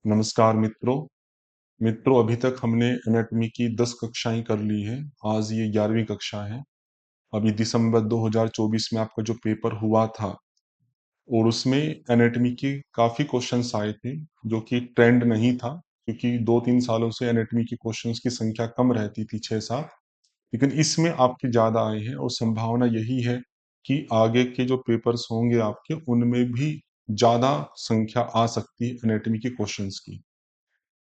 नमस्कार मित्रों। अभी तक हमने एनाटॉमी की 10 कक्षाएं कर ली हैं। आज ये 11वीं कक्षा है। अभी दिसंबर 2024 में आपका जो पेपर हुआ था और उसमें एनाटॉमी के काफी क्वेश्चंस आए थे, जो कि ट्रेंड नहीं था, क्योंकि 2-3 सालों से एनाटॉमी के क्वेश्चंस की संख्या कम रहती थी, 6-7। लेकिन इसमें आपके ज्यादा आए हैं और संभावना यही है कि आगे के जो पेपर्स होंगे आपके, उनमें भी ज्यादा संख्या आ सकती है एनाटॉमी के क्वेश्चंस की।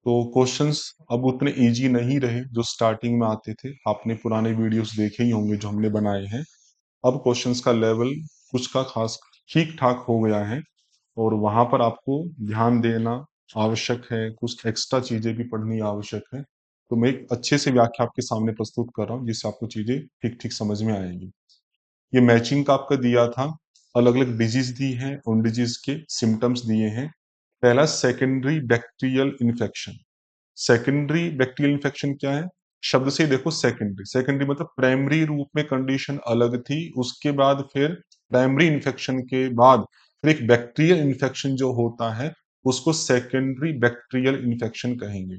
तो क्वेश्चंस अब उतने इजी नहीं रहे जो स्टार्टिंग में आते थे। आपने पुराने वीडियोस देखे ही होंगे जो हमने बनाए हैं। अब क्वेश्चंस का लेवल कुछ का खास ठीक ठाक हो गया है और वहां पर आपको ध्यान देना आवश्यक है, कुछ एक्स्ट्रा चीजें भी पढ़नी आवश्यक है। तो मैं एक अच्छे से व्याख्या आपके सामने प्रस्तुत कर रहा हूँ, जिससे आपको चीजें ठीक ठीक समझ में आएंगी। ये मैचिंग का आपका दिया था, अलग अलग डिजीज दी है, उन डिजीज के सिम्टम्स दिए हैं। पहला secondary bacterial infection. Secondary bacterial infection क्या है? शब्द से ही देखो, सेकेंडरी सेकेंडरी मतलब प्राइमरी रूप में कंडीशन अलग थी, उसके बाद फिर प्राइमरी इन्फेक्शन के बाद फिर एक बैक्टीरियल इन्फेक्शन जो होता है, उसको सेकेंडरी बैक्टीरियल इन्फेक्शन कहेंगे।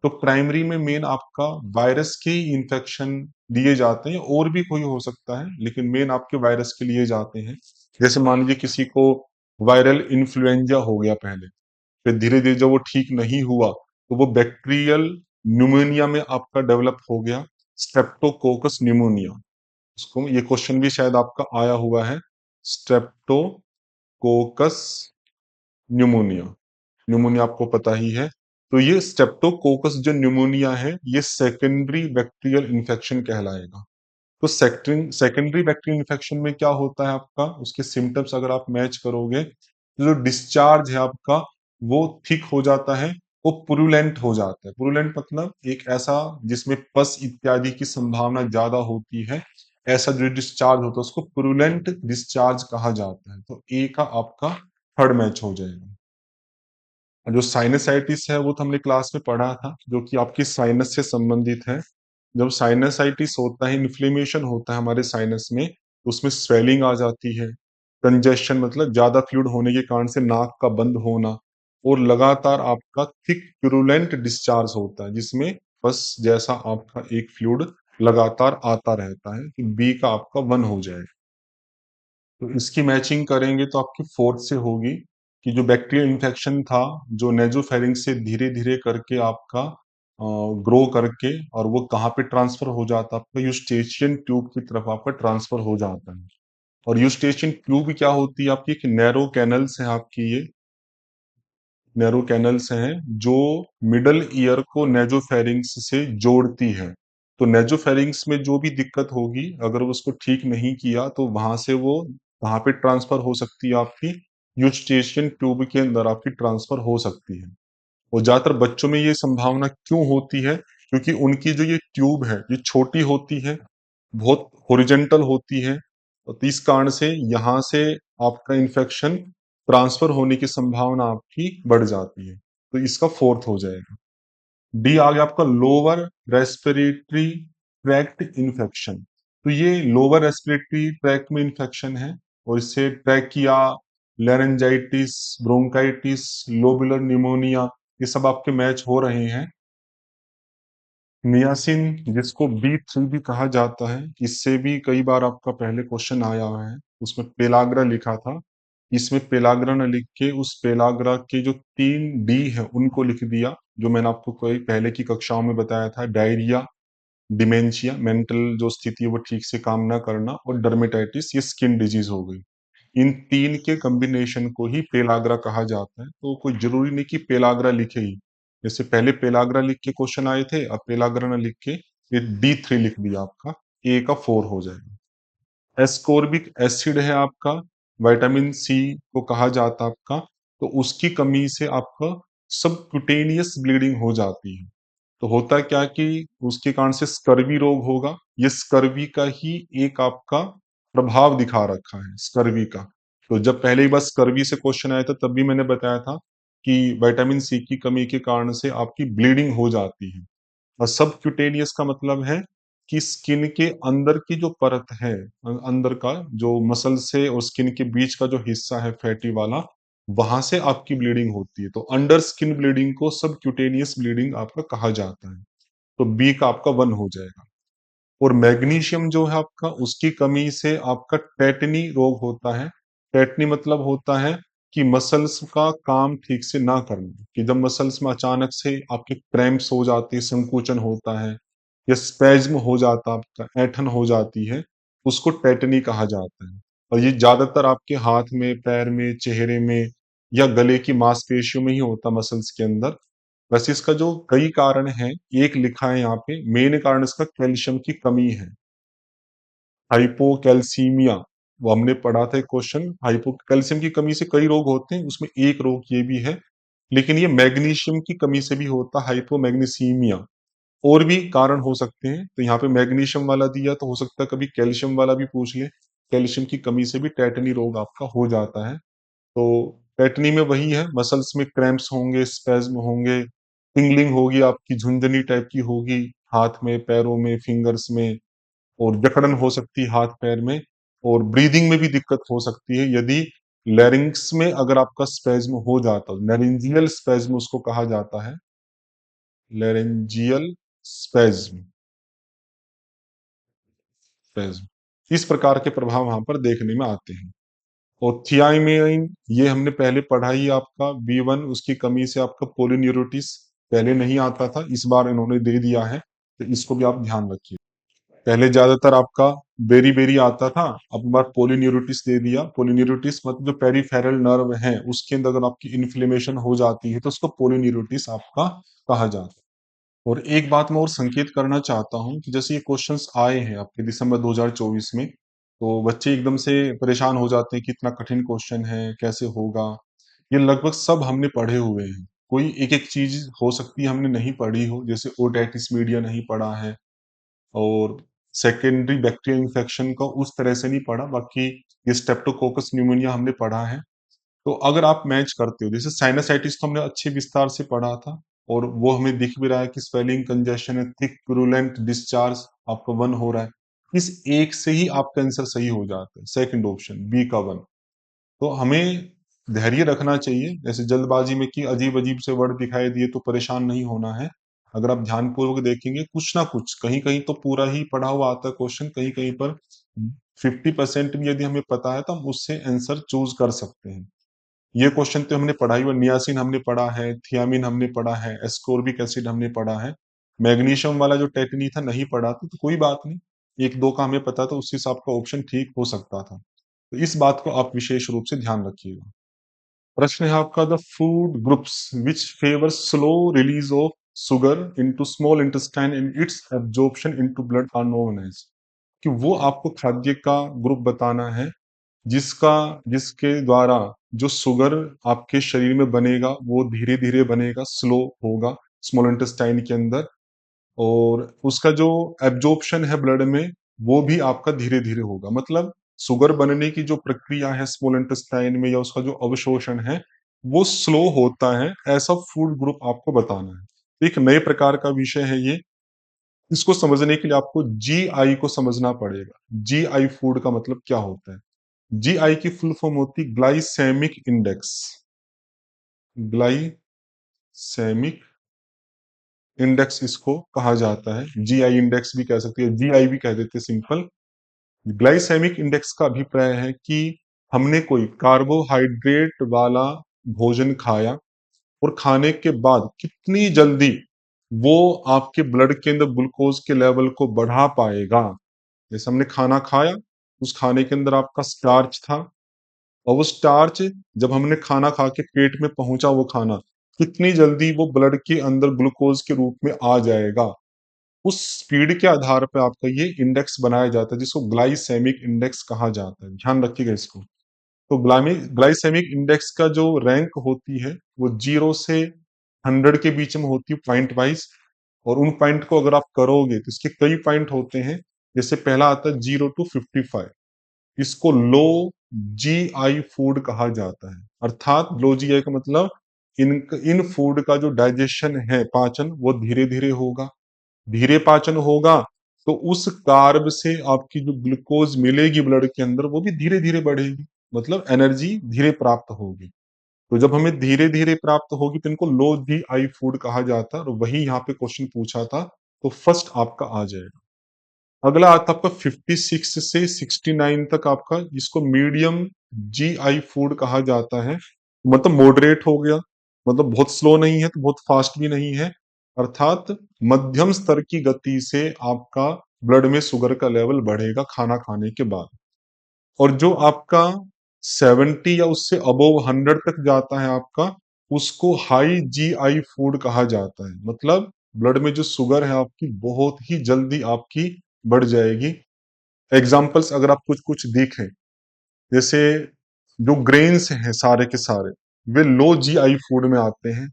तो प्राइमरी में मेन आपका वायरस के ही इन्फेक्शन दिए जाते हैं, और भी कोई हो सकता है, लेकिन मेन आपके वायरस के लिए जाते हैं। जैसे मान लीजिए किसी को वायरल इन्फ्लुएंजा हो गया पहले, फिर धीरे धीरे जब वो ठीक नहीं हुआ तो वो बैक्टीरियल न्यूमोनिया में आपका डेवलप हो गया, स्ट्रेप्टोकोकस न्यूमोनिया। उसको ये क्वेश्चन भी शायद आपका आया हुआ है, स्ट्रेप्टोकोकस न्यूमोनिया। न्यूमोनिया आपको पता ही है। तो ये स्ट्रेप्टोकोकस जो न्यूमोनिया है, ये सेकेंडरी बैक्टीरियल इन्फेक्शन कहलाएगा। तो सेकेंडरी बैक्टीरियल इन्फेक्शन में क्या होता है आपका, उसके सिम्टम्स अगर आप मैच करोगे, तो जो डिस्चार्ज है आपका वो थिक हो जाता है, वो पुरुलेंट हो जाता है। पुरुलेंट मतलब एक ऐसा जिसमें पस इत्यादि की संभावना ज्यादा होती है, ऐसा जो डिस्चार्ज होता है उसको पुरुलेंट डिस्चार्ज कहा जाता है। तो ए का आपका थर्ड मैच हो जाएगा। और जो साइनसाइटिस है वो तो हमने क्लास में पढ़ा था, जो कि आपकी साइनस से संबंधित है। जब साइनसाइटिस होता है, इन्फ्लेमेशन होता है हमारे साइनस में, तो उसमें स्वेलिंग आ जाती है। कंजेशन मतलब ज्यादा फ्लूइड होने के कारण से नाक का बंद होना, और लगातार आपका थिक प्यूरुलेंट डिस्चार्ज होता है, जिसमें बस जैसा आपका एक फ्लूइड लगातार आता रहता है। तो बी का आपका 1 हो जाएगा। तो इसकी मैचिंग करेंगे तो आपकी फोर्थ से होगी कि जो बैक्टीरियल इन्फेक्शन था, जो नेजोफेरिंग से धीरे धीरे करके आपका ग्रो करके, और वो कहाँ पे ट्रांसफर हो जाता है, आपका यूस्टेशियन ट्यूब की तरफ आपका ट्रांसफर हो जाता है। और यूस्टेशियन ट्यूब क्या होती है आपकी? एक नैरो कैनल्स है आपकी, ये नैरो कैनल्स हैं जो मिडल ईयर को नेजोफेरिंग्स से जोड़ती है। तो नेजोफेरिंग्स में जो भी दिक्कत होगी, अगर वो उसको ठीक नहीं किया, तो वहां से वो कहाँ पे ट्रांसफर हो सकती है आपकी? यूस्टेशियन ट्यूब के अंदर आपकी ट्रांसफर हो सकती है। और ज्यादातर बच्चों में ये संभावना क्यों होती है? क्योंकि उनकी जो ये ट्यूब है, ये छोटी होती है, बहुत हॉरिजेंटल होती है। तो इस कारण से यहाँ से आपका इन्फेक्शन ट्रांसफर होने की संभावना आपकी बढ़ जाती है। तो इसका फोर्थ हो जाएगा। डी आ गया आपका लोअर रेस्पिरेटरी ट्रैक्ट इन्फेक्शन। तो ये लोअर रेस्पिरेटरी ट्रैक्ट में इन्फेक्शन है, और इससे trachea, laryngitis, bronchitis, lobular pneumonia, ये सब आपके मैच हो रहे हैं। नियासिन, जिसको B3 भी कहा जाता है, इससे भी कई बार आपका पहले क्वेश्चन आया हुआ है। उसमें पेलाग्रा लिखा था, इसमें पेलाग्रा न लिख के उस पेलाग्रा के जो 3 D है उनको लिख दिया, जो मैंने आपको कोई पहले की कक्षाओं में बताया था। डायरिया, डिमेंशिया, मेंटल जो स्थिति है वो ठीक से काम ना करना, और डर्मेटाइटिस, ये स्किन डिजीज हो गई। इन 3 के कॉम्बिनेशन को ही पेलाग्रा कहा जाता है। तो कोई जरूरी नहीं कि पेलाग्रा लिखे ही, जैसे पहले पेलाग्रा लिख के क्वेश्चन आए थे, अब पेलाग्रा ना लिख के ये D3 लिख दिया, आपका ए का 4 हो जाएगा। एस्कोर्बिक एसिड है आपका, विटामिन सी को कहा जाता है आपका। तो उसकी कमी से आपका सबक्यूटेनियस ब्लीडिंग हो जाती है। तो होता क्या कि उसके कारण से स्कर्वी रोग होगा। ये स्कर्वी का ही एक आपका प्रभाव दिखा रखा है, स्कर्वी का। तो जब पहले ही बार स्कर्वी से क्वेश्चन आया था, तब भी मैंने बताया था कि विटामिन सी की कमी के कारण से आपकी ब्लीडिंग हो जाती है। और सबक्यूटेनियस का मतलब है कि स्किन के अंदर की जो परत है, अंदर का जो मसल से और स्किन के बीच का जो हिस्सा है फैटी वाला, वहां से आपकी ब्लीडिंग होती है। तो अंडर स्किन ब्लीडिंग को सब क्यूटेनियस ब्लीडिंग आपका कहा जाता है। तो बी का आपका 1 हो जाएगा। और मैग्नीशियम जो है आपका, उसकी कमी से आपका टेटनी रोग होता है। टेटनी मतलब होता है कि मसल्स का काम ठीक से ना करना, कि जब मसल्स में अचानक से आपके क्रैम्प्स हो जाते हैं, संकुचन होता है या स्पेज्म हो जाता है, आपका ऐंठन हो जाती है, उसको टेटनी कहा जाता है। और ये ज्यादातर आपके हाथ में, पैर में, चेहरे में या गले की मांसपेशियों में ही होता, मसल्स के अंदर। वैसे इसका जो कई कारण हैं, एक लिखा है यहाँ पे, मेन कारण इसका कैल्शियम की कमी है। हाइपोकैल्सीमिया, वो हमने पढ़ा था एक क्वेश्चन, हाइपो कैल्शियम की कमी से कई रोग होते हैं, उसमें एक रोग ये भी है। लेकिन ये मैग्नीशियम की कमी से भी होता है, हाइपोमैग्नीसीमिया। और भी कारण हो सकते हैं, तो यहाँ पे मैग्नीशियम वाला दिया, तो हो सकता है कभी कैल्शियम वाला भी पूछ ले। कैल्शियम की कमी से भी टेटनी रोग आपका हो जाता है। तो टेटनी में वही है, मसल्स में क्रैम्प्स होंगे, स्पैज्म होंगे, टिंगलिंग होगी, आपकी झुंझनी टाइप की होगी, हाथ में, पैरों में, फिंगर्स में, और जकड़न हो सकती है हाथ पैर में, और ब्रीदिंग में भी दिक्कत हो सकती है यदि लैरिंग्स में अगर आपका स्पैज्म हो जाता है। लैरिंजियल स्पैज्म उसको कहा जाता है, लैरिंजियल स्पैज्म, स्पैज्म। इस प्रकार के प्रभाव वहां पर देखने में आते हैं। और थियामिन, ये हमने पहले पढ़ा ही, आपका B1, उसकी कमी से आपका पोलिन्यूरोटिस पहले नहीं आता था, इस बार इन्होंने दे दिया है, तो इसको भी आप ध्यान रखिए। पहले ज्यादातर आपका बेरी बेरी आता था, अब बार पोलिन्यूरोटिस दे दिया। पोलिन्यूरोटिस मतलब जो पेरिफेरल नर्व है उसके अंदर अगर आपकी इन्फ्लेमेशन हो जाती है तो उसको पोलिन्यूरोटिस आपका कहा जाता है। और एक बात मैं और संकेत करना चाहता हूँ कि जैसे ये क्वेश्चंस आए हैं आपके दिसंबर 2024 में, तो बच्चे एकदम से परेशान हो जाते हैं कि इतना कठिन क्वेश्चन है, कैसे होगा। ये लगभग सब हमने पढ़े हुए हैं। कोई एक एक चीज हो सकती है हमने नहीं पढ़ी हो, जैसे ओटाइटिस मीडिया नहीं पढ़ा है, और सेकेंडरी बैक्टीरियल इन्फेक्शन का उस तरह से नहीं पढ़ा, बाकी ये स्टेप्टोकोकस न्यूमोनिया हमने पढ़ा है। तो अगर आप मैच करते हो, जैसे साइनसाइटिस तो हमने अच्छे विस्तार से पढ़ा था, और वो हमें दिख भी रहा है कि स्वेलिंग, कंजेशन है, थिक प्रूलेंट डिस्चार्ज आपका 1 हो रहा है। इस एक से ही आपका आंसर सही हो जाता है, सेकंड ऑप्शन बी का 1। तो हमें धैर्य रखना चाहिए, जैसे जल्दबाजी में कि अजीब अजीब से वर्ड दिखाई दिए तो परेशान नहीं होना है। अगर आप ध्यानपूर्वक देखेंगे, कुछ ना कुछ कहीं कहीं तो पूरा ही पढ़ा हुआ आता है क्वेश्चन, कहीं कहीं पर 50% भी यदि हमें पता है तो हम उससे आंसर चूज कर सकते हैं। ये क्वेश्चन तो हमने पढ़ा ही हुआ, नियासिन हमने पढ़ा है, थियामिन हमने पढ़ा है, एस्कोर्बिक एसिड हमने पढ़ा है। मैग्नीशियम वाला जो टेटनी था नहीं पढ़ा था, तो कोई बात नहीं, एक दो का हमें पता था, उस हिसाब का ऑप्शन ठीक हो सकता था। तो इस बात को आप विशेष रूप से ध्यान रखिएगा। प्रश्न है आपका, the food groups which favour slow release of sugar into small intestine and its absorption into blood are known as. कि वो आपको खाद्य का ग्रुप बताना है जिसका जिसके द्वारा जो शुगर आपके शरीर में बनेगा वो धीरे धीरे बनेगा, स्लो होगा स्मॉल इंटेस्टाइन के अंदर, और उसका जो एब्जॉर्प्शन है ब्लड में वो भी आपका धीरे धीरे होगा। मतलब शुगर बनने की जो प्रक्रिया है स्मॉल इंटेस्टाइन में, या उसका जो अवशोषण है वो स्लो होता है, ऐसा फूड ग्रुप आपको बताना है। एक नए प्रकार का विषय है ये। इसको समझने के लिए आपको जीआई को समझना पड़ेगा। जीआई फूड का मतलब क्या होता है। जीआई की फुल फॉर्म होती ग्लाइसेमिक इंडेक्स। ग्लाइसेमिक इंडेक्स इसको कहा जाता है, जीआई इंडेक्स भी कह सकते हैं, जीआई भी कह देते हैं सिंपल। ग्लाइसेमिक इंडेक्स का अभिप्राय है कि हमने कोई कार्बोहाइड्रेट वाला भोजन खाया, और खाने के बाद कितनी जल्दी वो आपके ब्लड के अंदर ग्लूकोज के लेवल को बढ़ा पाएगा। जैसे हमने खाना खाया, उस खाने के अंदर आपका स्टार्च था, और वो स्टार्च जब हमने खाना खा के पेट में पहुंचा, वो खाना कितनी जल्दी वो ब्लड के अंदर ग्लूकोज के रूप में आ जाएगा, उस स्पीड के आधार पर आपका ये इंडेक्स बनाया जाता है, जिसको ग्लाइसेमिक इंडेक्स कहा जाता है। ध्यान रखिएगा इसको। तो ग्लाइसेमिक इंडेक्स का जो रैंक होती है वो 0 से 100 के बीच में होती है, पॉइंट वाइज। और उन पॉइंट को अगर आप करोगे तो इसके कई पॉइंट होते हैं। जैसे पहला आता है 0 to 55, इसको लो जीआई फूड कहा जाता है। अर्थात लो जीआई का मतलब इन इन फूड का जो डाइजेशन है, पाचन, वो धीरे धीरे होगा। धीरे पाचन होगा तो उस कार्ब से आपकी जो ग्लूकोज मिलेगी ब्लड के अंदर वो भी धीरे धीरे बढ़ेगी, मतलब एनर्जी धीरे प्राप्त होगी। तो जब हमें धीरे-धीरे प्राप्त होगी तो इनको लो जीआई फूड कहा जाता है और वही यहाँ पे क्वेश्चन पूछा था, तो फर्स्ट आपका आ जाएगा। अगला आता है आपका 56 से 69 तक आपका, जिसको मीडियम जीआई फूड कहा जाता है। मतलब मॉडरेट हो गया, मतलब बहुत स्लो नहीं है तो बहुत फास्ट भी नहीं है, अर्थात मध्यम स्तर की गति से आपका ब्लड में शुगर का लेवल बढ़ेगा खाना खाने के बाद। और जो आपका 70 या उससे अबोव 100 तक जाता है आपका, उसको हाई जीआई फूड कहा जाता है। मतलब ब्लड में जो शुगर है आपकी बहुत ही जल्दी आपकी बढ़ जाएगी। एग्जाम्पल्स अगर आप कुछ कुछ देखें, जैसे जो ग्रेन्स हैं सारे के सारे, वे लो जीआई फूड में आते हैं।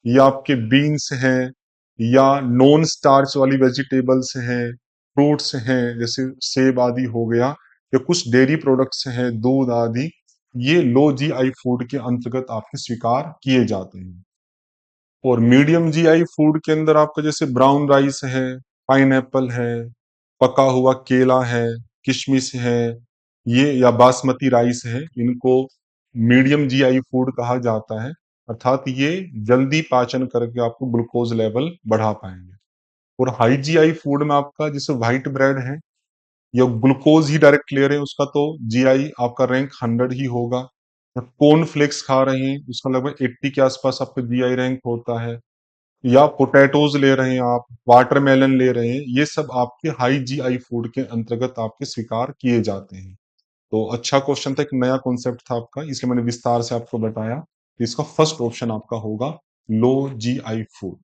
या आपके बीन्स हैं, या नॉन स्टार्च वाली वेजिटेबल्स हैं, फ्रूट्स हैं, जैसे सेब आदि हो गया, या कुछ डेयरी प्रोडक्ट्स हैं, दूध आदि, ये लो जीआई फूड के अंतर्गत आपके स्वीकार किए जाते हैं। और मीडियम जीआई फूड के अंदर आपका जैसे ब्राउन राइस है, पाइनएप्पल है, पका हुआ केला है, किशमिश है, ये या बासमती राइस है, इनको मीडियम जीआई फूड कहा जाता है। अर्थात ये जल्दी पाचन करके आपको ग्लूकोज लेवल बढ़ा पाएंगे। और हाई जीआई फूड में आपका जैसे व्हाइट ब्रेड है, या ग्लूकोज ही डायरेक्ट ले रहे हैं, उसका तो जीआई आपका रैंक 100 ही होगा। या कॉर्न फ्लेक्स खा रहे हैं, उसका लगभग 80 के आसपास आपका जीआई रैंक होता है। या पोटैटोज ले रहे हैं आप, वाटरमेलन ले रहे हैं, ये सब आपके हाई जीआई फूड के अंतर्गत आपके स्वीकार किए जाते हैं। तो अच्छा क्वेश्चन था, एक नया कॉन्सेप्ट था आपका, इसलिए मैंने विस्तार से आपको बताया। तो इसका फर्स्ट ऑप्शन आपका होगा लो जीआई फूड।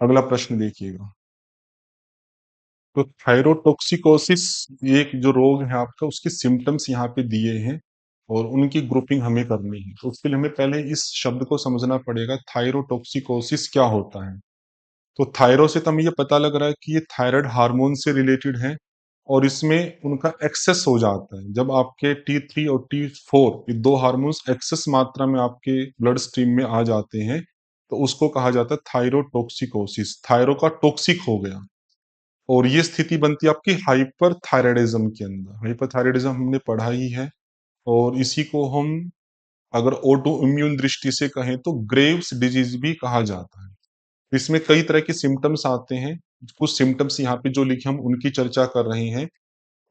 अगला प्रश्न देखिएगा। तो थायरोटॉक्सिकोसिस एक जो रोग है आपका, उसके सिम्टम्स यहाँ पे दिए हैं और उनकी ग्रुपिंग हमें करनी है। तो उसके लिए हमें पहले इस शब्द को समझना पड़ेगा, थायरोटॉक्सिकोसिस क्या होता है। तो थायरो से तो हमें ये पता लग रहा है कि ये थायराइड हार्मोन से रिलेटेड है, और इसमें उनका एक्सेस हो जाता है। जब आपके T3 और T4 ये दो हार्मोन्स एक्सेस मात्रा में आपके ब्लड स्ट्रीम में आ जाते हैं, तो उसको कहा जाता है थायरोटॉक्सिकोसिस। थायरो का टॉक्सिक हो गया, और ये स्थिति बनती है आपकी हाइपरथायराइडिज्म के अंदर। हाइपरथायराइडिज्म हमने पढ़ा ही है, और इसी को हम अगर ऑटो इम्यून दृष्टि से कहें तो ग्रेव्स डिजीज भी कहा जाता है। इसमें कई तरह के सिम्टम्स आते हैं। कुछ सिम्टम्स यहाँ पे जो लिखे हम उनकी चर्चा कर रहे हैं।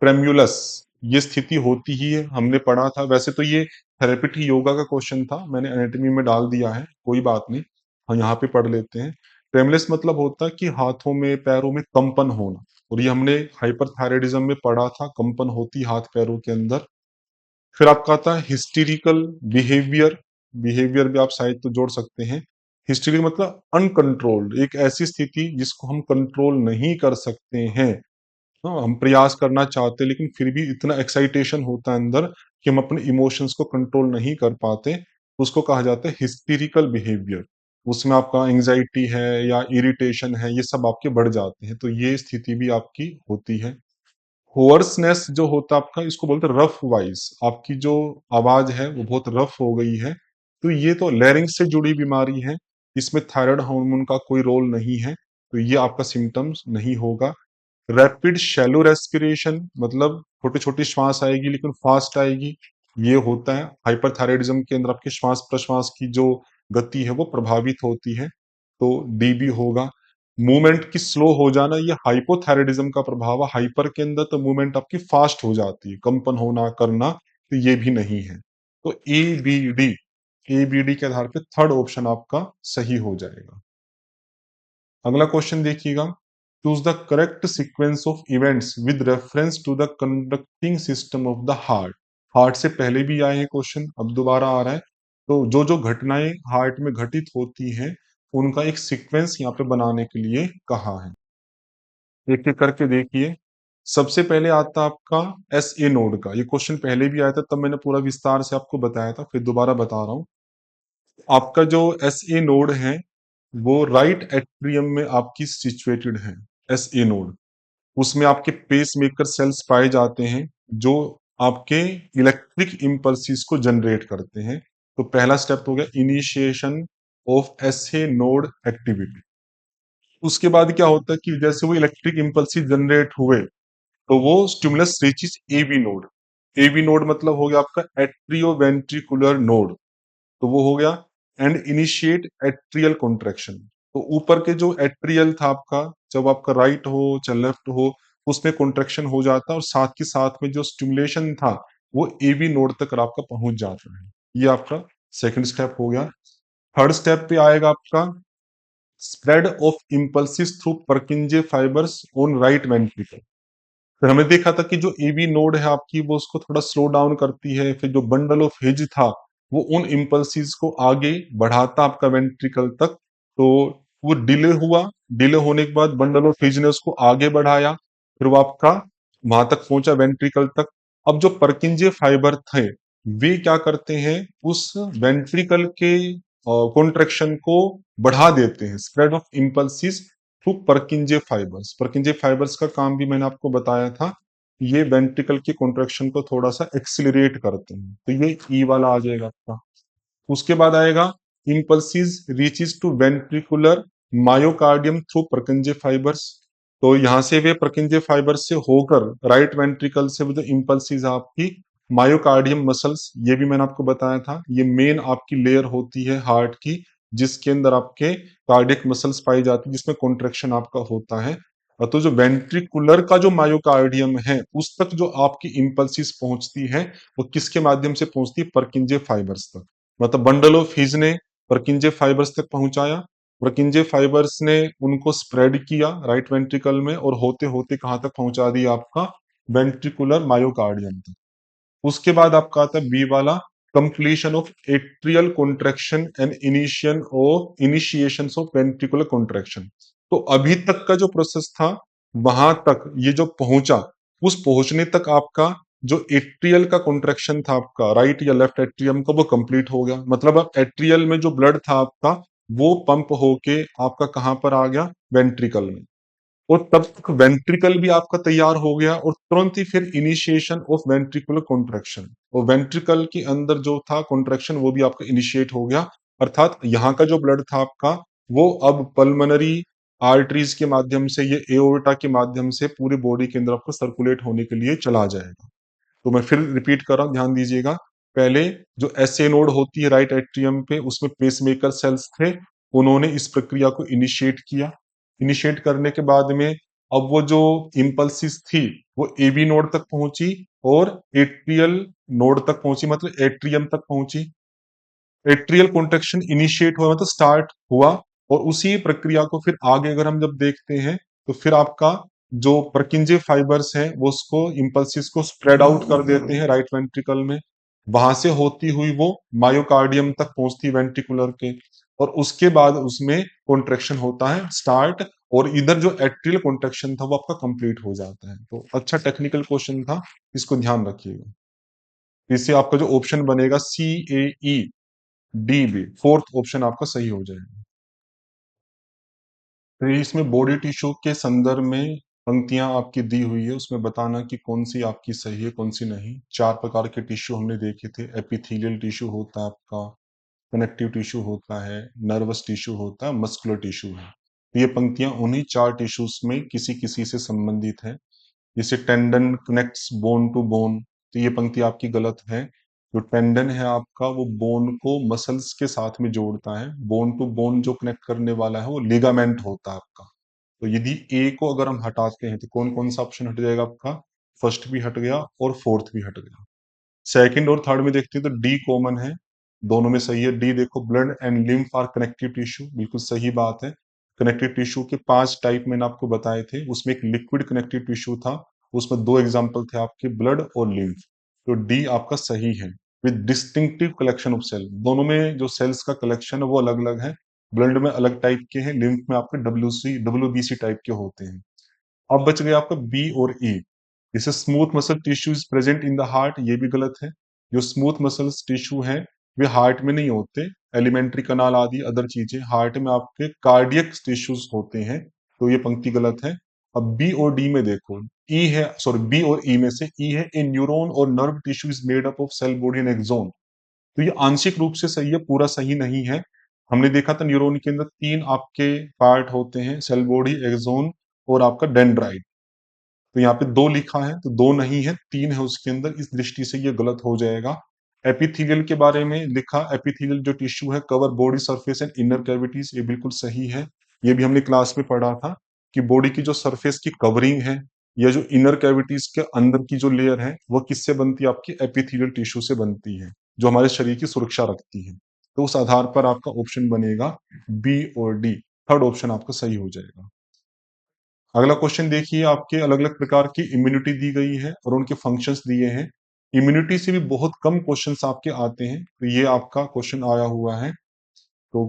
ट्रेम्युलस, ये स्थिति होती ही है, हमने पढ़ा था। वैसे तो ये थेरेपेटिक योगा का क्वेश्चन था, मैंने एनाटॉमी में डाल दिया है, कोई बात नहीं, हम यहाँ पे पढ़ लेते हैं। ट्रेमलेस मतलब होता है कि हाथों में पैरों में कंपन होना, और ये हमने हाइपरथायराइडिज्म में पढ़ा था, कंपन होती हाथ पैरों के अंदर। फिर आपका आता है हिस्टेरिकल बिहेवियर। बिहेवियर भी आप शायद तो जोड़ सकते हैं। हिस्टेरिकल मतलब अनकंट्रोल्ड, एक ऐसी स्थिति जिसको हम कंट्रोल नहीं कर सकते हैं। हाँ, हम प्रयास करना चाहते हैं लेकिन फिर भी इतना एक्साइटेशन होता है अंदर कि हम अपने इमोशंस को कंट्रोल नहीं कर पाते, उसको कहा जाता है हिस्टेरिकल बिहेवियर। उसमें आपका एंजाइटी है या इरिटेशन है, ये सब आपके बढ़ जाते हैं, तो ये स्थिति भी आपकी होती है। होअर्सनेस जो होता है आपका, इसको बोलते हैं रफ वॉइस, आपकी जो आवाज है वो बहुत रफ हो गई है, तो ये तो लैरिंक्स से जुड़ी बीमारी है। इसमें थायराइड हार्मोन का कोई रोल नहीं है, तो ये आपका सिम्टम्स नहीं होगा। रैपिड शैलो रेस्पिरेशन मतलब छोटी छोटी श्वास आएगी लेकिन फास्ट आएगी, ये होता है। हाइपरथायराइडिज्म के अंदर आपके श्वास प्रश्वास की जो गति है वो प्रभावित होती है, तो डीबी होगा। मूवमेंट की स्लो हो जाना, ये हाइपोथायराइडिज्म का प्रभाव है। हाइपर के अंदर तो मूवमेंट आपकी फास्ट हो जाती है, कंपन होना करना, तो ये भी नहीं है। तो ए बी डी के आधार पे थर्ड ऑप्शन आपका सही हो जाएगा। अगला क्वेश्चन देखिएगा। Choose the correct sequence of events with reference to the conducting system of the heart. Heart से पहले भी आए हैं क्वेश्चन, अब दोबारा आ रहा है। तो जो जो घटनाएं हार्ट में घटित होती हैं, उनका एक सीक्वेंस यहाँ पे बनाने के लिए कहा है। एक एक करके देखिए। सबसे पहले आता आपका एस ए नोड का, ये क्वेश्चन पहले भी आया था, तब मैंने पूरा विस्तार से आपको बताया था, फिर दोबारा बता रहा हूँ। आपका जो एस ए नोड है वो राइट एट्रियम में आपकी सिचुएटेड है। एस ए नोड, उसमें आपके पेस मेकर सेल्स पाए जाते हैं, जो आपके इलेक्ट्रिक इम्पल्सिस को जनरेट करते हैं। तो पहला स्टेप हो गया initiation of S A node activity. उसके बाद क्या होता है कि जैसे वो इलेक्ट्रिक इम्पल्सिस जनरेट हुए, तो वो stimulus reaches A V node. AV node मतलब हो गया आपका एट्रियोवेंट्रिकुलर नोड, तो वो हो गया। एंड इनिशिएट एट्रियल कॉन्ट्रैक्शन, तो ऊपर के जो एट्रियल था आपका, जब आपका राइट हो चाहे लेफ्ट हो, उसमें कॉन्ट्रैक्शन हो जाता है, और साथ के साथ में जो स्टिमुलेशन था वो एवी नोड तक आपका पहुंच जाता है। ये आपका सेकंड स्टेप हो गया। थर्ड स्टेप पे आएगा आपका spread of impulses through Purkinje fibres on right ventricle. फिर हमने देखा था कि जो एवी नोड है आपकी वो उसको थोड़ा स्लो डाउन करती है, फिर जो बंडल ऑफ हिज था वो उन इम्पल्सिस को आगे बढ़ाता आपका वेंट्रिकल तक। तो वो डिले हुआ, डिले होने के बाद बंडल ऑफ हिज ने उसको आगे बढ़ाया, फिर वो आपका वहां तक पहुंचा वेंट्रिकल तक। अब जो परकिंजे फाइबर थे वे क्या करते हैं, उस वेंट्रिकल के कॉन्ट्रेक्शन को बढ़ा देते हैं, spread of impulses through Purkinje fibres. परकिंजे fibres का काम भी मैंने आपको बताया था, ये वेंट्रिकल की कॉन्ट्रैक्शन को थोड़ा सा एक्सिलरेट करते हैं, तो ये ई वाला आ जाएगा आपका। उसके बाद आएगा impulses reaches to ventricular myocardium through Purkinje fibres. तो यहां से वे परकिंजे फाइबर से होकर राइट वेंट्रिकल से वो जो इम्पल्सिस आपकी मायोकार्डियम मसल्स, ये भी मैंने आपको बताया था, ये मेन आपकी लेयर होती है हार्ट की, जिसके अंदर आपके कार्डियक मसल्स पाई जाती है, जिसमें कॉन्ट्रेक्शन आपका होता है। तो जो वेंट्रिकुलर का जो मायोकार्डियम है उस तक जो आपकी इम्पल्सिस पहुंचती है, वो किसके माध्यम से पहुंचती है, परकिंजे फाइबर्स तक। मतलब बंडल ऑफ हिज ने परकिंजे फाइबर्स तक पहुंचाया, परकिंजे फाइबर्स ने उनको स्प्रेड किया राइट वेंट्रिकल में, और होते होते कहां तक पहुंचा दिया, आपका वेंट्रिकुलर मायोकार्डियम तक। उसके बाद आपका आता है बी वाला, completion of atrial contraction and initiation of ventricular contraction. तो अभी तक का जो प्रोसेस था वहां तक ये जो पहुंचा, उस पहुंचने तक आपका जो एट्रियल का कॉन्ट्रैक्शन था आपका राइट या लेफ्ट एट्रियम का, वो कंप्लीट हो गया। मतलब अब एट्रियल में जो ब्लड था आपका वो पंप होके आपका कहां पर आ गया, वेंट्रिकल में। और तब तक वेंट्रिकल भी आपका तैयार हो गया, और तुरंत ही फिर इनिशिएशन ऑफ वेंट्रिकुलर कॉन्ट्रैक्शन, और वेंट्रिकल के अंदर जो था कॉन्ट्रैक्शन वो भी आपका इनिशिएट हो गया। अर्थात यहाँ का जो ब्लड था आपका वो अब पल्मनरी आर्टरीज के माध्यम से, ये एओर्टा के माध्यम से पूरी बॉडी के अंदर आपको सर्कुलेट होने के लिए चला जाएगा। तो मैं फिर रिपीट कर रहा हूं, ध्यान दीजिएगा। पहले जो एसए नोड होती है राइट एट्रियम पे, उसमें पेसमेकर सेल्स थे, उन्होंने इस प्रक्रिया को इनिशिएट किया। इनिशिएट करने के बाद में अब वो जो इम्पल्सिस थी वो एबी नोड तक पहुंची और एट्रियल नोड तक पहुंची, मतलब एट्रियम तक पहुंची। एट्रियल कॉन्ट्रैक्शन इनिशिएट हुआ मतलब स्टार्ट हुआ, और उसी प्रक्रिया को फिर आगे अगर हम जब देखते हैं तो फिर आपका जो परकिंजे फाइबर्स हैं वो उसको इम्पल्सिस को स्प्रेड आउट कर देते हैं राइट वेंट्रिकल में। वहां से होती हुई वो मायोकार्डियम तक पहुंचती वेंट्रिकुलर के, और उसके बाद उसमें कॉन्ट्रैक्शन होता है स्टार्ट, और इधर जो एट्रियल कॉन्ट्रैक्शन था वो आपका कंप्लीट हो जाता है। तो अच्छा टेक्निकल क्वेश्चन था, इसको ध्यान रखिएगा। इससे आपका जो ऑप्शन बनेगा C A E D B, fourth option आपका सही हो जाएगा। तो ये इसमें बॉडी टिश्यू के संदर्भ में पंक्तियां आपकी दी हुई है, उसमें बताना कि कौन सी आपकी सही है कौन सी नहीं। चार प्रकार के टिश्यू हमने देखे थे, एपिथेलियल टिश्यू होता है आपका, कनेक्टिव टिश्यू होता है, नर्वस टिश्यू होता है, मस्कुलर टिश्यू है। तो ये पंक्तियां उन्हीं चार टिश्यूज में किसी किसी से संबंधित है। जैसे tendon connects bone to bone, तो ये पंक्ति आपकी गलत है। जो टेंडन है आपका वो बोन को मसल्स के साथ में जोड़ता है, बोन टू बोन जो कनेक्ट करने वाला है वो लिगामेंट होता है आपका। तो यदि ए को अगर हम हटाते हैं तो कौन कौन सा ऑप्शन हट जाएगा आपका, फर्स्ट भी हट गया और फोर्थ भी हट गया। सेकंड और थर्ड में देखते हैं तो डी कॉमन है, दोनों में सही है। डी देखो, blood and lymph are connective tissue, बिल्कुल सही बात है। कनेक्टिव टिश्यू के 5 टाइप मैंने आपको बताए थे, उसमें एक लिक्विड कनेक्टिव टिश्यू था, उसमें 2 एग्जांपल थे आपके, ब्लड और लिम्फ। तो डी आपका सही है। With distinctive collection of cell, दोनों में जो सेल्स का कलेक्शन है वो अलग अलग है। ब्लड में अलग टाइप के हैं, लिम्फ में आपके डब्ल्यूबीसी टाइप के होते हैं। अब बच गया आपका बी और ई। जैसे smooth muscle tissue is present in the heart, ये भी गलत है। जो स्मूथ मसल्स टिश्यू हैं वे हार्ट में नहीं होते, एलिमेंट्री कनाल आदि अदर चीजें हार्ट में आपके कार्डियक टिश्यूज होते हैं। तो ये पंक्ति गलत है। अब बी और डी में देखो, ई है, सॉरी बी और ई में से ई है, ए न्यूरॉन और nerve tissue is made up of cell body and axon. तो ये आंशिक रूप से सही है, पूरा सही नहीं है। हमने देखा था न्यूरॉन के अंदर 3 आपके पार्ट होते हैं, सेल बॉडी, एक्सोन और आपका डेंड्राइट। तो यहाँ पे 2 लिखा है, तो 2 नहीं है, 3 है उसके अंदर, इस दृष्टि से ये गलत हो जाएगा। एपिथेलियल के बारे में लिखा, एपिथेलियल जो टिश्यू है cover body surface and inner cavities, ये बिल्कुल सही है। ये भी हमने क्लास में पढ़ा था कि बॉडी की जो सरफेस की कवरिंग है या जो इनर कैविटीज के अंदर की जो लेयर है वो किससे बनती है, आपकी एपिथेलियल टिश्यू से बनती है, जो हमारे शरीर की सुरक्षा रखती है। तो उस आधार पर आपका ऑप्शन बनेगा बी और डी, थर्ड ऑप्शन आपका सही हो जाएगा। अगला क्वेश्चन देखिए, आपके अलग अलग प्रकार की इम्यूनिटी दी गई है और उनके फंक्शंस दिए हैं। इम्यूनिटी से भी बहुत कम क्वेश्चंस आपके आते हैं, तो ये आपका क्वेश्चन आया हुआ है। तो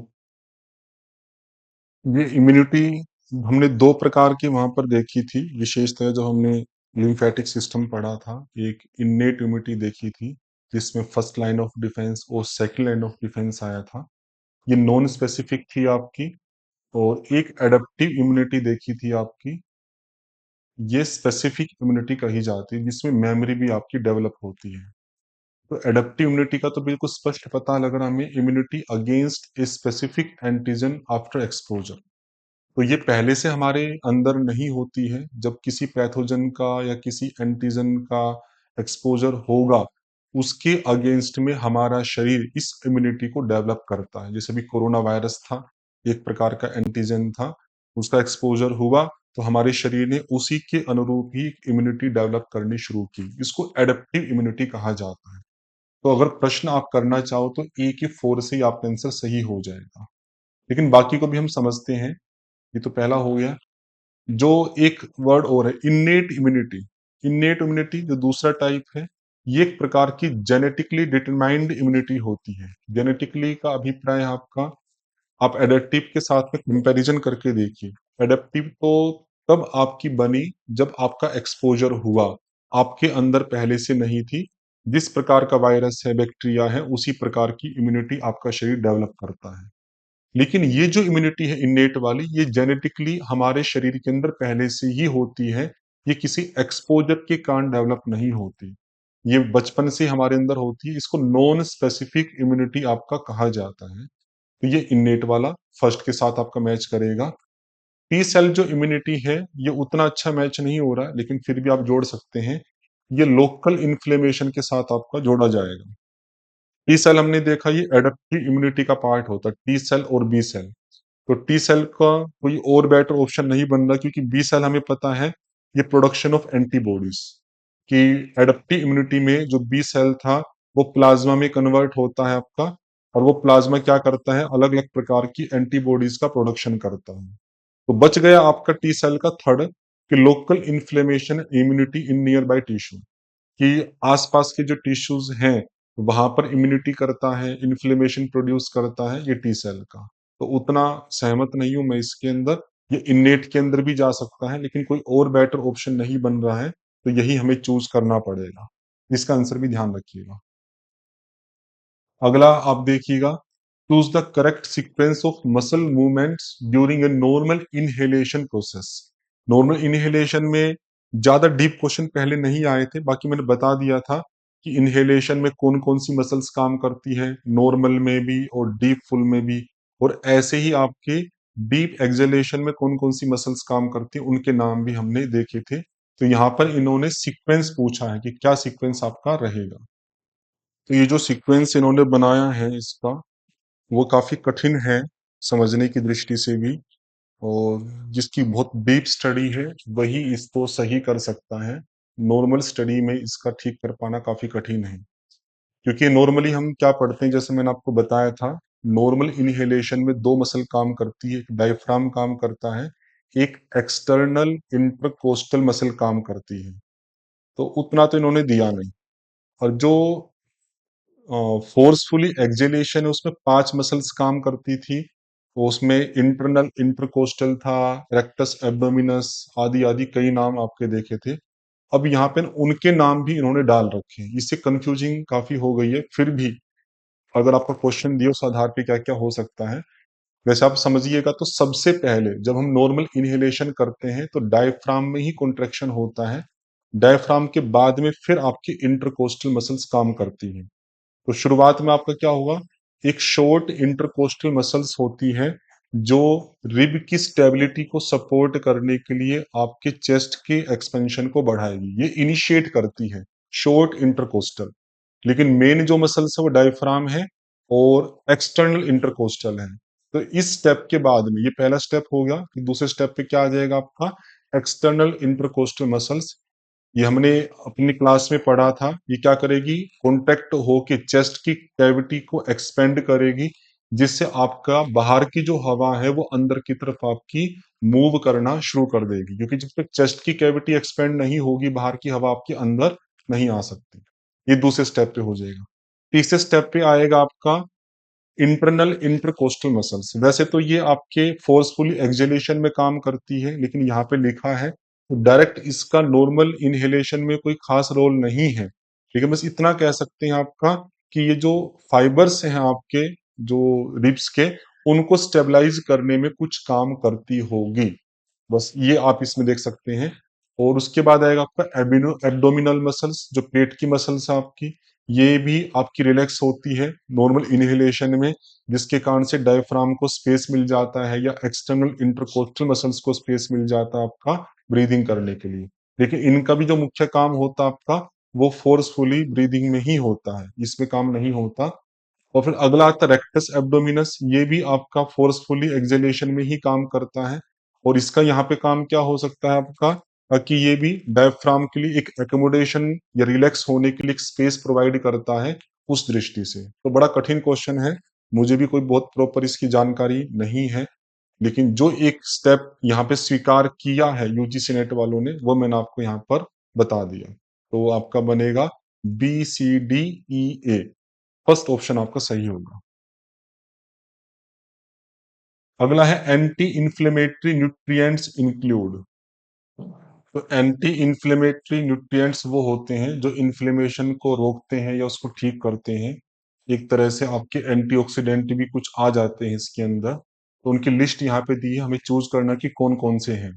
ये इम्यूनिटी हमने दो प्रकार की वहां पर देखी थी, विशेषतः जो हमने लिम्फेटिक सिस्टम पढ़ा था। एक इन्नेट इम्यूनिटी देखी थी जिसमें फर्स्ट लाइन ऑफ डिफेंस और सेकंड लाइन ऑफ डिफेंस आया था, ये नॉन स्पेसिफिक थी आपकी। और एक एडेप्टिव इम्यूनिटी देखी थी आपकी, ये स्पेसिफिक इम्यूनिटी कही जाती है जिसमें मेमोरी भी आपकी डेवलप होती है। तो एडेप्टिव इम्यूनिटी का तो बिल्कुल स्पष्ट पता लग रहा है हमें, immunity against a specific antigen after exposure. तो ये पहले से हमारे अंदर नहीं होती है, जब किसी पैथोजन का या किसी एंटीजन का एक्सपोजर होगा उसके अगेंस्ट में हमारा शरीर इस इम्यूनिटी को डेवलप करता है। जैसे भी कोरोना वायरस था, एक प्रकार का एंटीजन था, उसका एक्सपोजर हुआ तो हमारे शरीर ने उसी के अनुरूप ही इम्यूनिटी डेवलप करनी शुरू की, इसको एडेप्टिव इम्यूनिटी कहा जाता है। तो अगर प्रश्न आप करना चाहो तो ए के 4 से ही आपका आंसर सही हो जाएगा, लेकिन बाकी को भी हम समझते हैं। ये तो पहला हो गया। जो एक वर्ड और है, इन्नेट इम्यूनिटी। इन्नेट इम्यूनिटी जो दूसरा टाइप है, ये एक प्रकार की जेनेटिकली डिटरमाइंड इम्यूनिटी होती है। जेनेटिकली का अभिप्राय है आपका, आप एडेप्टिव के साथ में कंपैरिजन करके देखिए। एडेप्टिव तो तब आपकी बनी जब आपका एक्सपोजर हुआ, आपके अंदर पहले से नहीं थी। जिस प्रकार का वायरस है, बैक्टीरिया है, उसी प्रकार की इम्यूनिटी आपका शरीर डेवलप करता है। लेकिन ये जो इम्यूनिटी है इन्नेट वाली, ये जेनेटिकली हमारे शरीर के अंदर पहले से ही होती है, ये किसी एक्सपोजर के कारण डेवलप नहीं होती, ये बचपन से हमारे अंदर होती है। इसको नॉन स्पेसिफिक इम्यूनिटी आपका कहा जाता है। तो ये इन्नेट वाला फर्स्ट के साथ आपका मैच करेगा। टी सेल जो इम्यूनिटी है, ये उतना अच्छा मैच नहीं हो रहा है, लेकिन फिर भी आप जोड़ सकते हैं। ये लोकल इन्फ्लेमेशन के साथ आपका जोड़ा जाएगा। टी सेल हमने देखा ये एडेप्टिव इम्यूनिटी का पार्ट होता है, टी सेल और बी सेल। तो टी सेल का कोई और बेटर ऑप्शन नहीं बन रहा, क्योंकि बी सेल हमें पता है ये प्रोडक्शन ऑफ एंटीबॉडीज कि एडेप्टिव इम्यूनिटी में जो बी सेल था वो प्लाज्मा में कन्वर्ट होता है आपका, और वो प्लाज्मा क्या करता है, अलग अलग प्रकार की एंटीबॉडीज का प्रोडक्शन करता है। तो बच गया आपका टी सेल का थर्ड, कि local inflammation immunity in near by tissue, कि आसपास के जो टिश्यूज हैं वहां पर इम्यूनिटी करता है, इन्फ्लेमेशन प्रोड्यूस करता है ये टी सेल का। तो उतना सहमत नहीं हूं मैं इसके अंदर। ये इन्नेट के अंदर भी जा सकता है, लेकिन कोई और बेटर ऑप्शन नहीं बन रहा है, तो यही हमें चूज करना पड़ेगा। इसका आंसर भी ध्यान रखिएगा। अगला आप देखिएगा, choose the correct sequence of muscle movements during a normal inhalation process. Normal inhalation में ज्यादा डीप क्वेश्चन पहले नहीं आए थे, बाकी मैंने बता दिया था कि इनहेलेशन में कौन कौन सी मसल्स काम करती है, नॉर्मल में भी और डीप फुल में भी। और ऐसे ही आपके डीप एक्सहेलेशन में कौन कौन सी मसल्स काम करती है, उनके नाम भी हमने देखे थे। तो यहाँ पर इन्होंने सीक्वेंस पूछा है कि क्या सीक्वेंस आपका रहेगा। तो ये जो सीक्वेंस इन्होंने बनाया है इसका, वो काफी कठिन है समझने की दृष्टि से भी, और जिसकी बहुत डीप स्टडी है वही इसको सही कर सकता है। नॉर्मल स्टडी में इसका ठीक कर पाना काफी कठिन है, क्योंकि नॉर्मली हम क्या पढ़ते हैं, जैसे मैंने आपको बताया था, नॉर्मल इनहेलेशन में दो मसल काम करती है, एक डायफ्राम काम करता है, एक एक्सटर्नल इंटरकोस्टल मसल काम करती है। तो उतना तो इन्होंने दिया नहीं। और जो फोर्सफुली एक्जेलेशन है उसमें 5 मसल्स काम करती थी, तो उसमें इंटरनल इंटरकोस्टल था, रेक्टस एब्डोमिनस आदि आदि कई नाम आपके देखे थे। अब यहाँ पे उनके नाम भी इन्होंने डाल रखे हैं, इससे कंफ्यूजिंग काफी हो गई है। फिर भी अगर आपका क्वेश्चन दिया उस आधार पे क्या क्या हो सकता है, वैसे आप समझिएगा। तो सबसे पहले जब हम नॉर्मल इनहेलेशन करते हैं तो डायफ्राम में ही कॉन्ट्रेक्शन होता है, डायफ्राम के बाद में फिर आपकी इंटरकोस्टल मसल्स काम करती हैं। तो शुरुआत में आपका क्या होगा, एक शॉर्ट इंटरकोस्टल मसल्स होती है जो रिब की स्टेबिलिटी को सपोर्ट करने के लिए आपके चेस्ट के एक्सपेंशन को बढ़ाएगी। ये इनिशिएट करती है शॉर्ट इंटरकोस्टल। लेकिन मेन जो मसल्स है वो डायफ्राम है और एक्सटर्नल इंटरकोस्टल है। तो इस स्टेप के बाद में, ये पहला स्टेप हो गया, कि दूसरे स्टेप पे क्या आ जाएगा आपका, एक्सटर्नल इंटरकोस्टल मसल्स। ये हमने अपनी क्लास में पढ़ा था। ये क्या करेगी, कॉन्टैक्ट होके चेस्ट की कैविटी को एक्सपेंड करेगी, जिससे आपका बाहर की जो हवा है वो अंदर की तरफ आपकी मूव करना शुरू कर देगी, क्योंकि जब तक चेस्ट की कैविटी एक्सपेंड नहीं होगी बाहर की हवा आपके अंदर नहीं आ सकती। ये दूसरे स्टेप पे हो जाएगा। तीसरे स्टेप पे आएगा आपका इंटरनल इंटरकोस्टल मसल्स। वैसे तो ये आपके फोर्सफुली एक्सहेलेशन में काम करती है, लेकिन यहाँ पे लिखा है तो डायरेक्ट इसका नॉर्मल इनहेलेशन में कोई खास रोल नहीं है। लेकिन बस इतना कह सकते हैं आपका कि ये जो फाइबर्स हैं आपके, जो रिब्स के, उनको स्टेबलाइज करने में कुछ काम करती होगी। बस ये आप इसमें देख सकते हैं। और उसके बाद आएगा आपका एब्डोमिनल मसल्स, जो पेट की मसल्स है आपकी। ये भी आपकी रिलैक्स होती है नॉर्मल इनहेलेशन में, जिसके कारण से डायफ्राम को स्पेस मिल जाता है, या एक्सटर्नल इंटरकोस्टल मसल्स को स्पेस मिल जाता है आपका ब्रीदिंग करने के लिए। लेकिन इनका भी जो मुख्य काम होता है आपका, वो फोर्सफुली ब्रीदिंग में ही होता है, इसमें काम नहीं होता। और फिर अगला आता है रेक्टस एब्डोमिनस। ये भी आपका फोर्सफुली एक्सहेलेशन में ही काम करता है। और इसका यहाँ पे काम क्या हो सकता है आपका, कि ये भी डायफ्राम के लिए एक एकोमोडेशन या रिलैक्स होने के लिए एक स्पेस प्रोवाइड करता है, उस दृष्टि से। तो बड़ा कठिन क्वेश्चन है, मुझे भी कोई बहुत प्रॉपर इसकी जानकारी नहीं है। लेकिन जो एक स्टेप यहाँ पे स्वीकार किया है यूजीसी नेट वालों ने, वो मैंने आपको यहाँ पर बता दिया। तो आपका बनेगा BCDEA। फर्स्ट ऑप्शन आपका सही होगा। अगला है एंटी इंफ्लेमेटरी न्यूट्रिएंट्स इंक्लूड। तो एंटी इंफ्लेमेटरी न्यूट्रिएंट्स वो होते हैं जो इन्फ्लेमेशन को रोकते हैं या उसको ठीक करते हैं। एक तरह से आपके एंटीऑक्सीडेंट भी कुछ आ जाते हैं इसके अंदर। तो उनकी लिस्ट यहाँ पे दी है, हमें चूज करना कि कौन कौन से हैं।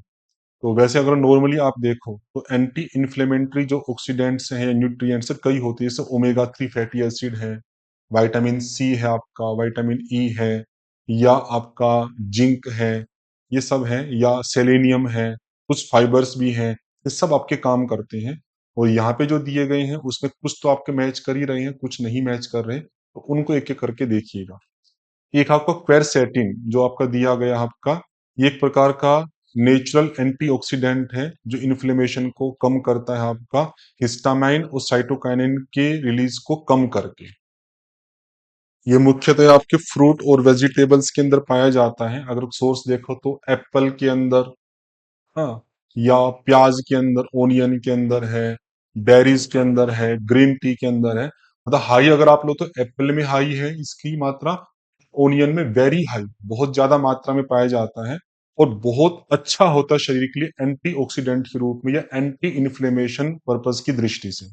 तो वैसे अगर नॉर्मली आप देखो तो एंटी इन्फ्लेमेटरी जो ऑक्सीडेंट्स हैं, न्यूट्रिएंट्स कई होते हैं, जैसे ओमेगा 3 फैटी एसिड है, विटामिन सी है आपका, विटामिन ई है, या आपका जिंक है, ये सब है, या सेलेनियम है, कुछ फाइबर्स भी हैं। ये सब आपके काम करते हैं। और यहाँ पे जो दिए गए हैं उसमें कुछ तो आपके मैच कर ही रहे हैं, कुछ नहीं मैच कर रहे, तो उनको एक एक करके देखिएगा। एक आपका क्वेरसेटिन जो आपका दिया गया आपका, ये एक प्रकार का नेचुरल एंटीऑक्सीडेंट है जो इन्फ्लेमेशन को कम करता है आपका, हिस्टामाइन और साइटोकाइनिन के रिलीज को कम करके। ये मुख्यतः आपके फ्रूट और वेजिटेबल्स के अंदर पाया जाता है। अगर सोर्स देखो तो एप्पल के अंदर, हाँ, या प्याज के अंदर, ओनियन के अंदर है, बेरीज के अंदर है, ग्रीन टी के अंदर है। मतलब हाई अगर आप लो तो एप्पल में हाई है इसकी मात्रा, ओनियन में वेरी हाई, बहुत ज्यादा मात्रा में पाया जाता है। और बहुत अच्छा होता है शरीर के लिए एंटीऑक्सीडेंट के रूप में या एंटी इन्फ्लेमेशन पर्पज की दृष्टि से।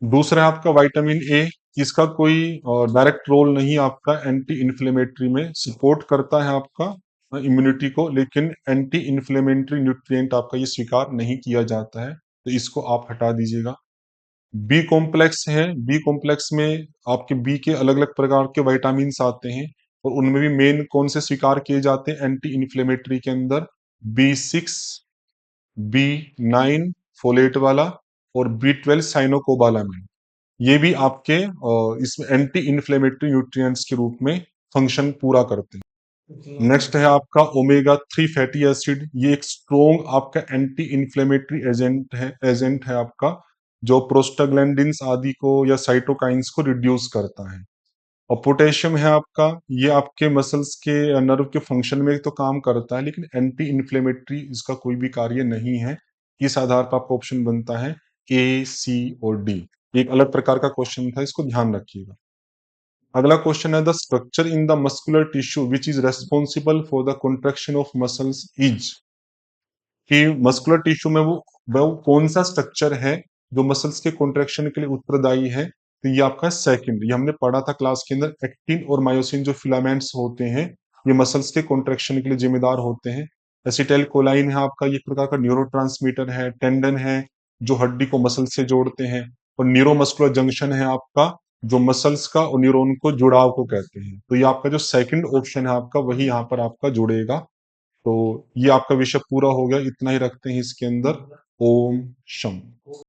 दूसरा है आपका विटामिन ए। इसका कोई डायरेक्ट रोल नहीं आपका एंटी इन्फ्लेमेटरी में, सपोर्ट करता है आपका इम्यूनिटी को, लेकिन एंटी इन्फ्लेमेटरी न्यूट्रिएंट आपका ये स्वीकार नहीं किया जाता है, तो इसको आप हटा दीजिएगा। बी कॉम्प्लेक्स है। बी कॉम्प्लेक्स में आपके बी के अलग अलग प्रकार के विटामिन आते हैं, और उनमें भी मेन कौन से स्वीकार किए जाते हैं एंटी इन्फ्लेमेटरी के अंदर, B6, B9 फोलेट वाला, और B12 साइनोकोबालामिन। ये भी आपके इसमें एंटी इन्फ्लेमेटरी न्यूट्रिएंट्स के रूप में फंक्शन पूरा करते हैं। नेक्स्ट है आपका ओमेगा 3 फैटी एसिड। ये एक स्ट्रोंग आपका एंटी इन्फ्लेमेटरी एजेंट है आपका, जो प्रोस्टाग्लैंडिन्स आदि को या साइटोकाइंस को रिड्यूस करता है। और पोटेशियम है आपका, ये आपके मसल्स के नर्व के फंक्शन में तो काम करता है, लेकिन एंटी इन्फ्लेमेटरी इसका कोई भी कार्य नहीं है। इस आधार पर आपका ऑप्शन बनता है A, C और D। एक अलग प्रकार का क्वेश्चन था, इसको ध्यान रखिएगा। अगला क्वेश्चन है the structure in the muscular tissue which is responsible for the contraction of muscles is. कि मस्कुलर टिश्यू में वो कौन सा स्ट्रक्चर है जो मसल्स के कॉन्ट्रेक्शन के लिए उत्तरदायी है। तो ये आपका सेकंड, ये हमने पढ़ा था क्लास के अंदर, एक्टिन और मायोसिन जो फिलामेंट्स होते हैं, ये मसल्स के कॉन्ट्रेक्शन के लिए जिम्मेदार होते हैं। एसिटाइल कोलाइन है आपका, ये एक प्रकार का न्यूरोट्रांसमीटर है। टेंडन है जो हड्डी को मसल से जोड़ते हैं। और न्यूरोमस्कुलर जंक्शन है आपका, जो मसल्स का और न्यूरॉन को जुड़ाव को कहते हैं। तो ये आपका जो सेकंड ऑप्शन है आपका, वही यहाँ पर आपका जुड़ेगा। तो ये आपका विषय पूरा हो गया, इतना ही रखते हैं इसके अंदर। ओम शम।